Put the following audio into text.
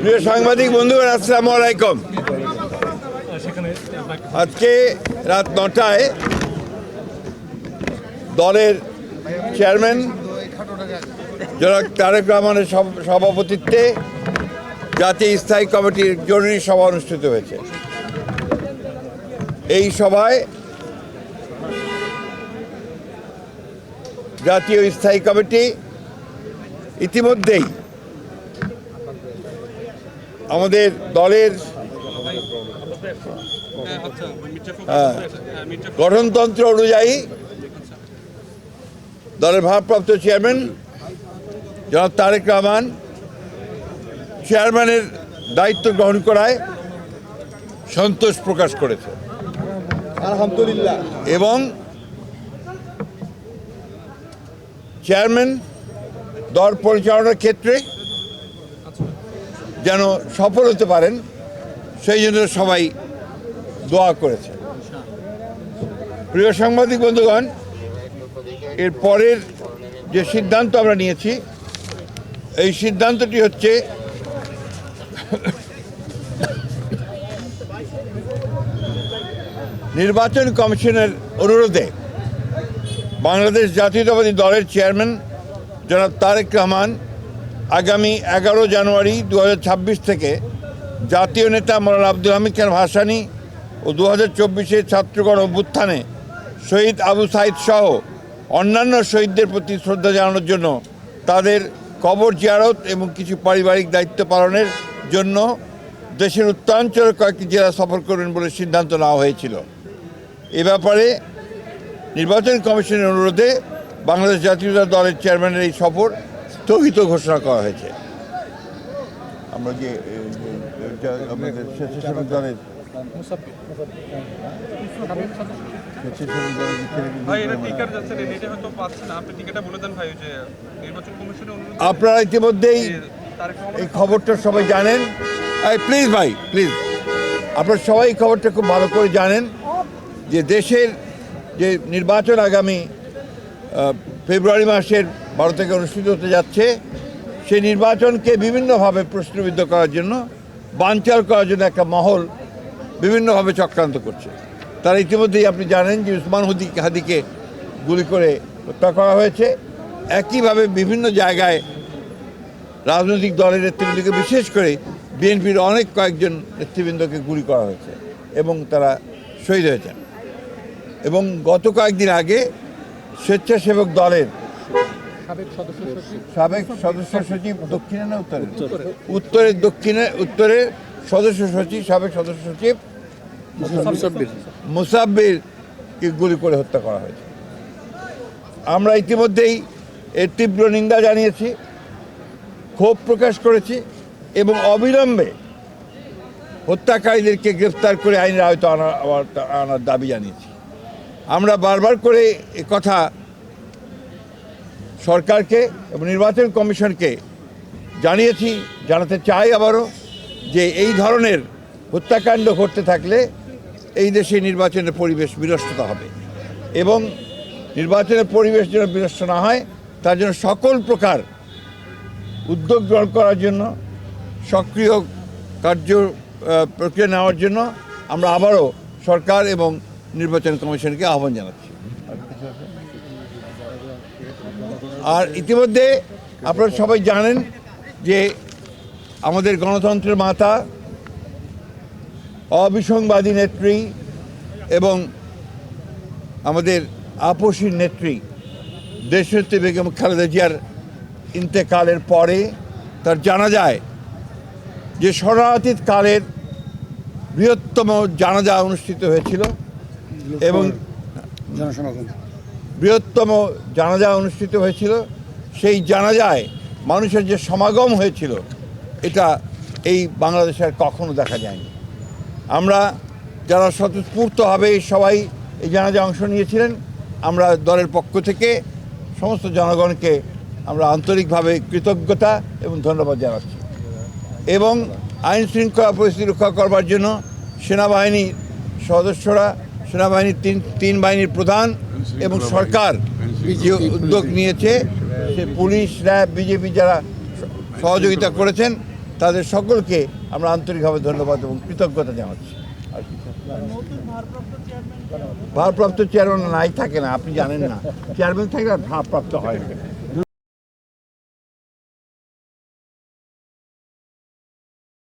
প্রিয় সাংবাদিক বন্ধুগণ, আসসালামু আলাইকুম। আজকে রাত 9টায় দলের চেয়ারম্যান জনাব তারেক রহমানের সভাপতিত্বে জাতীয় স্থায়ী কমিটির জরুরি সভা অনুষ্ঠিত হয়েছে। এই সভায় জাতীয় স্থায়ী কমিটি ইতিমধ্যেই আমাদের দলের গঠনতন্ত্র অনুযায়ী দলের ভারপ্রাপ্ত চেয়ারম্যান জনাব তারেক রহমান চেয়ারম্যানের দায়িত্ব গ্রহণ করায় সন্তোষ প্রকাশ করেছে আলহামদুলিল্লাহ, এবং চেয়ারম্যান দল পরিচালনার ক্ষেত্রে যেন সফল হতে পারেন সেই জন্য সবাই দোয়া করেছে। প্রিয় সাংবাদিক বন্ধুগণ, এর পরের যে সিদ্ধান্ত আমরা নিয়েছি, এই সিদ্ধান্তটি হচ্ছে নির্বাচন কমিশনের অনুরোধে বাংলাদেশ জাতীয়তাবাদী দলের চেয়ারম্যান জনাব তারেক রহমান আগামী 11 জানুয়ারি 2026 থেকে জাতীয় নেতা মৌলানা আব্দুল হামিদ খান ভাসানী ও 2024 ছাত্রগণ অভ্যুত্থানে শহীদ আবু সাইদ সহ অন্যান্য শহীদদের প্রতি শ্রদ্ধা জানানোর জন্য তাদের কবর জিয়ারত এবং কিছু পারিবারিক দায়িত্ব পালনের জন্য দেশের উত্তরাঞ্চলের কয়েকটি জেলা সফর করবেন বলে সিদ্ধান্ত নেওয়া হয়েছিল। এ ব্যাপারে নির্বাচন কমিশনের অনুরোধে বাংলাদেশ জাতীয়তাবাদী দলের চেয়ারম্যানের এই সফর স্থগিত ঘোষণা করা হয়েছে। আমরা যে আমাদের স্বেচ্ছাসেবক দলের আপনারা ইতিমধ্যেই এই খবরটা সবাই জানেন। প্লিজ ভাই, প্লিজ, আপনারা সবাই এই খবরটা খুব ভালো করে জানেন যে দেশের যে নির্বাচন আগামী ফেব্রুয়ারি মাসের 12 থেকে অনুষ্ঠিত হতে যাচ্ছে, সেই নির্বাচনকে বিভিন্নভাবে প্রশ্নবিদ্ধ করার জন্য, বানচাল করার জন্য একটা মহল বিভিন্নভাবে চক্রান্ত করছে। তারা ইতিমধ্যেই আপনি জানেন যে উসমান হাদিকে গুলি করে হত্যা করা হয়েছে। একইভাবে বিভিন্ন জায়গায় রাজনৈতিক দলের নেতৃবৃন্দকে, বিশেষ করে বিএনপির অনেক কয়েকজন নেতৃবৃন্দকে গুলি করা হয়েছে এবং তারা শহীদ হয়েছেন। এবং গত কয়েকদিন আগে স্বেচ্ছাসেবক দলের সাবেক সদস্য সচিব দক্ষিণে না উত্তরের সদস্য সচিব, সাবেক সদস্য সচিব মুসাব্বিরকে গুলি করে হত্যা করা হয়েছে। আমরা ইতিমধ্যেই এর তীব্র নিন্দা জানিয়েছি, ক্ষোভ প্রকাশ করেছি এবং অবিলম্বে হত্যাকারীদেরকে গ্রেফতার করে আইনের আওতায় আনার দাবি জানিয়েছি। আমরা বারবার করে কথা সরকারকে এবং নির্বাচন কমিশনকে জানিয়েছি, জানাতে চাই আবারও, যে এই ধরনের হত্যাকাণ্ড ঘটতে থাকলে এই দেশে নির্বাচনের পরিবেশ বিনষ্ট হবে এবং নির্বাচনের পরিবেশ যেন বিনষ্ট না হয় তার জন্য সকল প্রকার উদ্যোগ গ্রহণ করার জন্য, সক্রিয় কার্য প্রক্রিয়া নেওয়ার জন্য আমরা আবারও সরকার এবং নির্বাচন কমিশনকে আহ্বান জানাচ্ছি। আর ইতিমধ্যে আপনারা সবাই জানেন যে আমাদের গণতন্ত্রের মাতা, অবিসংবাদী নেত্রী এবং আমাদের আপসীর নেত্রী দেশনেত্রী বেগম খালেদা জিয়ার ইন্তেকালের পরে তার জানাজায় যে শরণার্থীর কালের বৃহত্তম জানাজা অনুষ্ঠিত হয়েছিল এবং বৃহত্তম জানাজা অনুষ্ঠিত হয়েছিল, সেই জানাজায় মানুষের যে সমাগম হয়েছিল এটা এই বাংলাদেশে আর কখনো দেখা যায়নি। আমরা যারা স্বতঃস্ফূর্তভাবে সবাই এই জানাজা অংশ নিয়েছিলেন, আমরা দলের পক্ষ থেকে সমস্ত জনগণকে আমরা আন্তরিকভাবে কৃতজ্ঞতা এবং ধন্যবাদ জানাচ্ছি। এবং আইন শৃঙ্খলা পরিস্থিতি রক্ষা করবার জন্য সেনাবাহিনীর সদস্যরা, সেনাবাহিনীর তিন বাহিনীর প্রধান এবং সরকার যে উদ্যোগ নিয়েছে, সে পুলিশ, র্যাব, বিজেপি যারা সহযোগিতা করেছেন তাদের সকলকে আমরা আন্তরিকভাবে ধন্যবাদ এবং কৃতজ্ঞতা জানাচ্ছি। আর কি? ভারপ্রাপ্ত চেয়ারম্যান নাই থাকে না, আপনি জানেন না, চেয়ারম্যান থাকলে আর ভারপ্রাপ্ত হয় না।